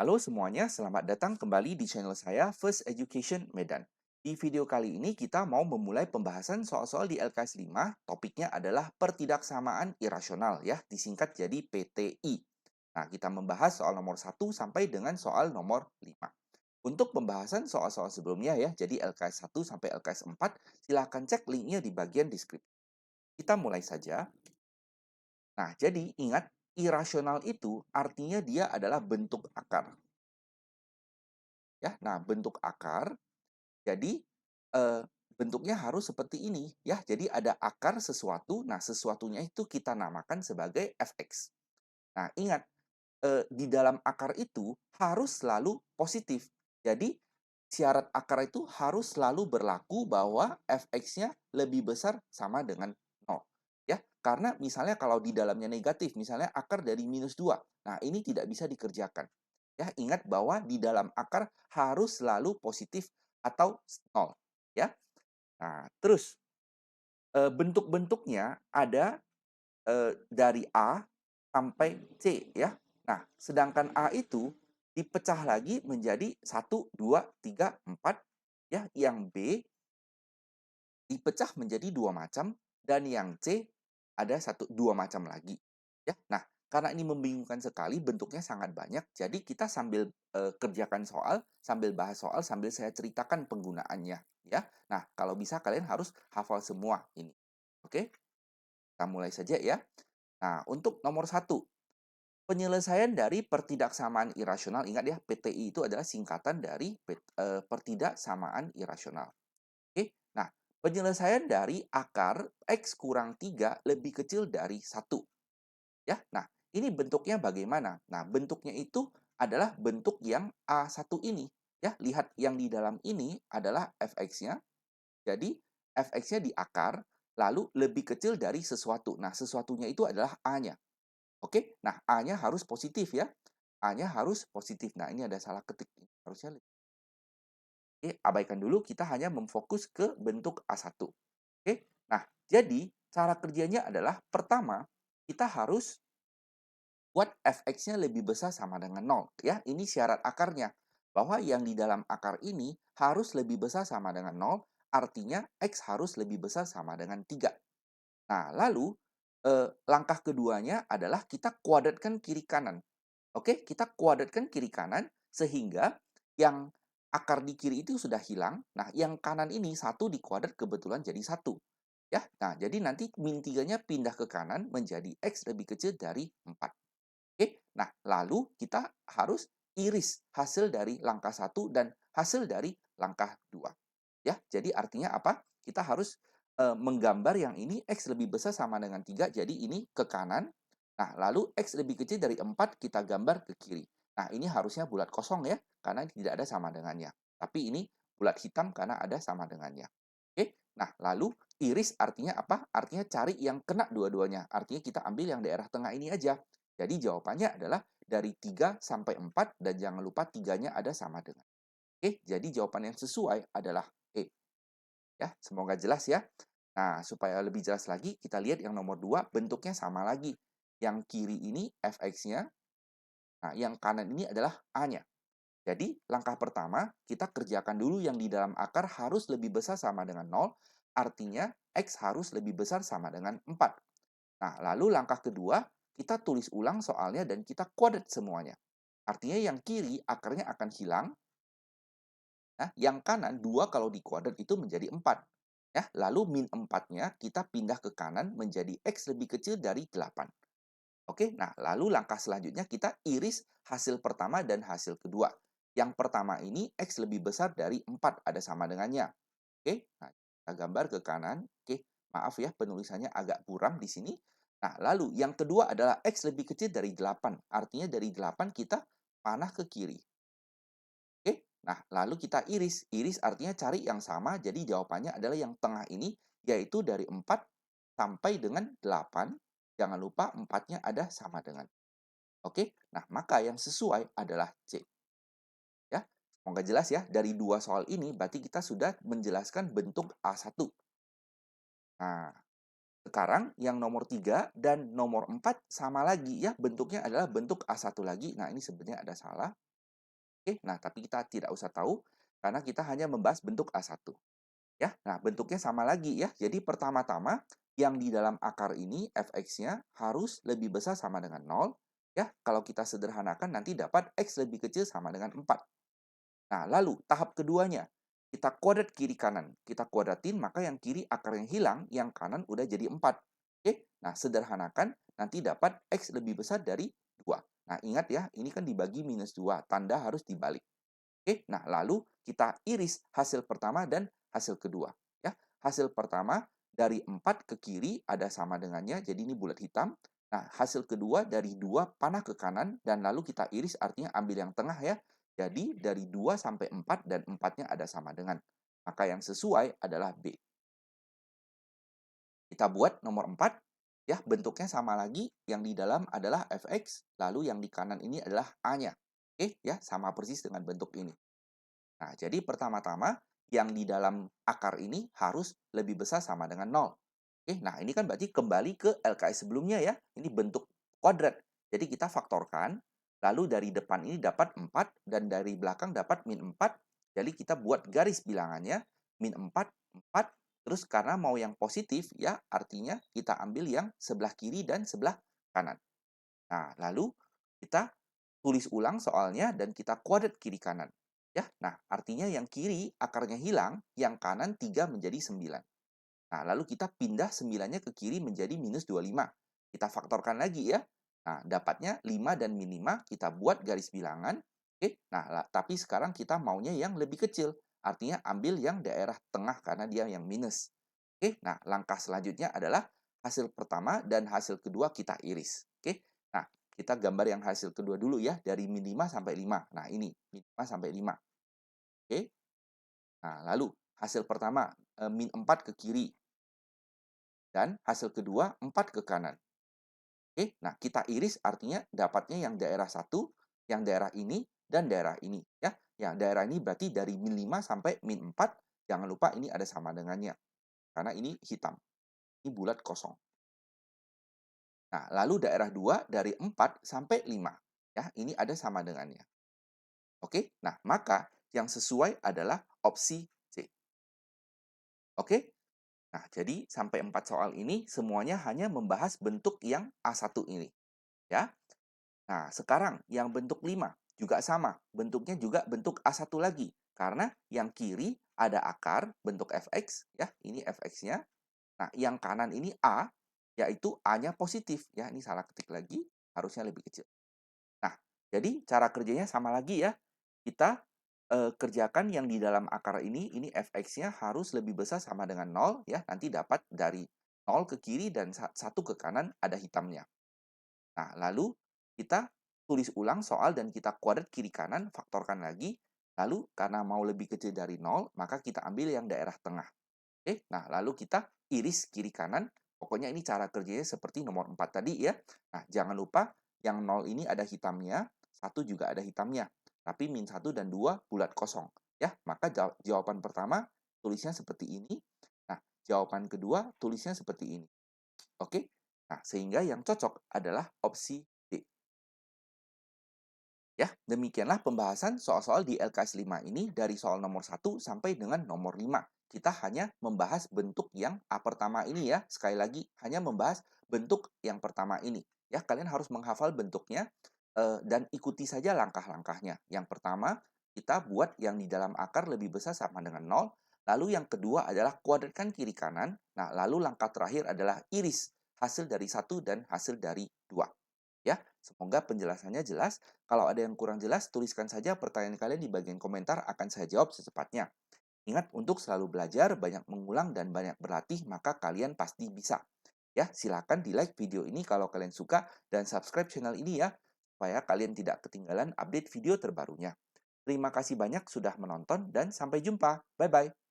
Halo semuanya, selamat datang kembali di channel saya First Education Medan. Di video kali ini kita mau memulai pembahasan soal-soal di LKS 5. Topiknya adalah pertidaksamaan irasional ya, disingkat jadi PTI. Nah, kita membahas soal nomor 1 sampai dengan soal nomor 5. Untuk pembahasan soal-soal sebelumnya ya, jadi LKS 1 sampai LKS 4, silahkan cek linknya di bagian deskripsi. Kita mulai saja. Nah, jadi ingat, irasional itu artinya dia adalah bentuk akar. Ya, nah bentuk akar, jadi eh, bentuknya harus seperti ini ya. Jadi ada akar sesuatu, nah sesuatunya itu kita namakan sebagai fx. Nah, ingat di dalam akar itu harus selalu positif. Jadi syarat akar itu harus selalu berlaku bahwa fx-nya lebih besar sama dengan nol. Ya, karena misalnya kalau di dalamnya negatif, misalnya akar dari -2. Nah, ini tidak bisa dikerjakan. Ya, ingat bahwa di dalam akar harus selalu positif atau nol. Ya. Nah, terus bentuk-bentuknya ada dari A sampai C ya. Nah, sedangkan A itu dipecah lagi menjadi 1, 2, 3, 4 ya. Yang B dipecah menjadi dua macam dan yang C ada dua macam lagi ya. Nah, karena ini membingungkan sekali, bentuknya sangat banyak, jadi kita sambil kerjakan soal, sambil bahas soal, sambil saya ceritakan penggunaannya ya. Nah, kalau bisa kalian harus hafal semua ini. Oke, kita mulai saja ya. Nah, untuk nomor 1, penyelesaian dari pertidaksamaan irasional. Ingat ya, PTI itu adalah singkatan dari pertidaksamaan irasional. Oke, nah penyelesaian dari akar X kurang 3 lebih kecil dari 1. Ya, nah ini bentuknya bagaimana? Nah, bentuknya itu adalah bentuk yang A1 ini. Ya, lihat yang di dalam ini adalah fx-nya. Jadi, fx-nya di akar, lalu lebih kecil dari sesuatu. Nah, sesuatunya itu adalah A-nya. Oke, nah A-nya harus positif ya. A-nya harus positif. Nah, ini ada salah ketik. Harusnya abaikan dulu, kita hanya memfokus ke bentuk A1. Oke, nah jadi cara kerjanya adalah pertama, kita harus buat fx-nya lebih besar sama dengan 0. Ya, ini syarat akarnya. Bahwa yang di dalam akar ini harus lebih besar sama dengan 0, artinya x harus lebih besar sama dengan 3. Nah, lalu langkah keduanya adalah kita kuadratkan kiri kanan. Oke, kita kuadratkan kiri kanan sehingga yang akar di kiri itu sudah hilang. Nah, yang kanan ini 1 dikuadrat kebetulan jadi 1. Ya, nah jadi nanti min 3-nya pindah ke kanan menjadi X lebih kecil dari 4. Oke, nah lalu kita harus iris hasil dari langkah 1 dan hasil dari langkah 2. Ya, jadi artinya apa? Kita harus menggambar yang ini X lebih besar sama dengan 3, jadi ini ke kanan. Nah, lalu X lebih kecil dari 4 kita gambar ke kiri. Nah, ini harusnya bulat kosong ya, karena tidak ada sama dengannya. Tapi ini bulat hitam karena ada sama dengannya. Oke, nah lalu iris artinya apa? Artinya cari yang kena dua-duanya. Artinya kita ambil yang daerah tengah ini aja. Jadi jawabannya adalah dari 3 sampai 4 dan jangan lupa 3-nya ada sama dengan. Oke, jadi jawaban yang sesuai adalah E. Ya, semoga jelas ya. Nah, supaya lebih jelas lagi, kita lihat yang nomor 2, bentuknya sama lagi. Yang kiri ini fx-nya, nah yang kanan ini adalah A-nya. Jadi, langkah pertama, kita kerjakan dulu yang di dalam akar harus lebih besar sama dengan 0, artinya X harus lebih besar sama dengan 4. Nah, lalu langkah kedua, kita tulis ulang soalnya dan kita kuadrat semuanya. Artinya yang kiri akarnya akan hilang. Nah, yang kanan 2 kalau dikuadrat itu menjadi 4. Ya, lalu min 4-nya kita pindah ke kanan menjadi X lebih kecil dari 8. Oke, nah lalu langkah selanjutnya kita iris hasil pertama dan hasil kedua. Yang pertama ini X lebih besar dari 4, ada sama dengannya. Oke, nah kita gambar ke kanan. Oke, maaf ya penulisannya agak buram di sini. Nah, lalu yang kedua adalah X lebih kecil dari 8. Artinya dari 8 kita panah ke kiri. Oke, nah lalu kita iris. Iris artinya cari yang sama, jadi jawabannya adalah yang tengah ini, yaitu dari 4 sampai dengan 8. Jangan lupa 4-nya ada sama dengan. Oke, nah maka yang sesuai adalah C. Ya, semoga jelas ya. Dari dua soal ini berarti kita sudah menjelaskan bentuk A1. Nah, sekarang yang nomor 3 dan nomor 4 sama lagi ya. Bentuknya adalah bentuk A1 lagi. Nah, ini sebenarnya ada salah. Oke, nah tapi kita tidak usah tahu karena kita hanya membahas bentuk A1. Ya, nah bentuknya sama lagi ya. Jadi pertama-tama yang di dalam akar ini fx-nya harus lebih besar sama dengan 0. Ya, kalau kita sederhanakan nanti dapat x lebih kecil sama dengan 4. Nah, lalu tahap keduanya, kita kuadrat kiri kanan. Kita kuadratin, maka yang kiri akarnya hilang, yang kanan udah jadi 4. Oke, nah sederhanakan, nanti dapat x lebih besar dari 2. Nah, ingat ya, ini kan dibagi minus 2, tanda harus dibalik. Oke, nah lalu kita iris hasil pertama dan hasil kedua. Ya, hasil pertama dari 4 ke kiri ada sama dengannya, jadi ini bulat hitam. Nah, hasil kedua dari 2 panah ke kanan, dan lalu kita iris artinya ambil yang tengah ya. Jadi dari 2 sampai 4 dan 4-nya ada sama dengan. Maka yang sesuai adalah B. Kita buat nomor 4. Ya, bentuknya sama lagi. Yang di dalam adalah fx, lalu yang di kanan ini adalah A-nya. Oke, ya, sama persis dengan bentuk ini. Nah, jadi pertama-tama yang di dalam akar ini harus lebih besar sama dengan 0. Oke, nah ini kan berarti kembali ke LKS sebelumnya ya. Ini bentuk kuadrat. Jadi kita faktorkan, lalu dari depan ini dapat 4, dan dari belakang dapat min 4. Jadi kita buat garis bilangannya, min 4, 4. Terus karena mau yang positif ya, artinya kita ambil yang sebelah kiri dan sebelah kanan. Nah, lalu kita tulis ulang soalnya dan kita kuadrat kiri kanan. Ya, nah artinya yang kiri akarnya hilang, yang kanan 3 menjadi 9. Nah, lalu kita pindah 9-nya ke kiri menjadi minus 25. Kita faktorkan lagi ya. Nah, dapatnya 5 dan min 5, kita buat garis bilangan. Oke, nah tapi sekarang kita maunya yang lebih kecil. Artinya ambil yang daerah tengah karena dia yang minus. Oke, nah langkah selanjutnya adalah hasil pertama dan hasil kedua kita iris. Oke, nah kita gambar yang hasil kedua dulu ya, dari min 5 sampai 5. Nah, ini min 5 sampai 5. Oke, nah lalu hasil pertama min 4 ke kiri, dan hasil kedua 4 ke kanan. Oke, nah kita iris artinya dapatnya yang daerah 1, yang daerah ini, dan daerah ini. Ya, yang daerah ini berarti dari min 5 sampai min 4. Jangan lupa ini ada sama dengannya. Karena ini hitam. Ini bulat kosong. Nah, lalu daerah 2 dari 4 sampai 5. Ya, ini ada sama dengannya. Oke, nah maka yang sesuai adalah opsi C. Oke, nah jadi sampai 4 soal ini semuanya hanya membahas bentuk yang A1 ini. Ya, nah sekarang yang bentuk 5 juga sama. Bentuknya juga bentuk A1 lagi. Karena yang kiri ada akar bentuk fx, ya ini fx-nya. Nah yang kanan ini A, yaitu A-nya positif. Ya, ini salah ketik lagi, harusnya lebih kecil. Nah, jadi cara kerjanya sama lagi ya. Kita kerjakan yang di dalam akar ini fx-nya harus lebih besar sama dengan 0 ya. Nanti dapat dari 0 ke kiri dan 1 ke kanan ada hitamnya. Nah, lalu kita tulis ulang soal dan kita kuadrat kiri kanan, faktorkan lagi. Lalu karena mau lebih kecil dari 0, maka kita ambil yang daerah tengah. Oke, nah lalu kita iris kiri kanan. Pokoknya ini cara kerjanya seperti nomor 4 tadi ya. Nah, jangan lupa yang 0 ini ada hitamnya, 1 juga ada hitamnya. Tapi min 1 dan 2 bulat kosong. Ya, maka jawaban pertama tulisnya seperti ini. Nah, jawaban kedua tulisnya seperti ini. Oke? Nah, sehingga yang cocok adalah opsi D. Ya, demikianlah pembahasan soal-soal di LKS 5 ini dari soal nomor 1 sampai dengan nomor 5. Kita hanya membahas bentuk yang A pertama ini ya. Sekali lagi, hanya membahas bentuk yang pertama ini. Ya, kalian harus menghafal bentuknya dan ikuti saja langkah-langkahnya. Yang pertama, kita buat yang di dalam akar lebih besar sama dengan 0. Lalu yang kedua adalah kuadratkan kiri kanan. Nah, lalu langkah terakhir adalah iris hasil dari 1 dan hasil dari 2. Ya, semoga penjelasannya jelas. Kalau ada yang kurang jelas, tuliskan saja pertanyaan kalian di bagian komentar, akan saya jawab secepatnya. Ingat untuk selalu belajar, banyak mengulang, dan banyak berlatih, maka kalian pasti bisa. Ya, silakan di-like video ini kalau kalian suka, dan subscribe channel ini ya, supaya kalian tidak ketinggalan update video terbarunya. Terima kasih banyak sudah menonton, dan sampai jumpa. Bye-bye.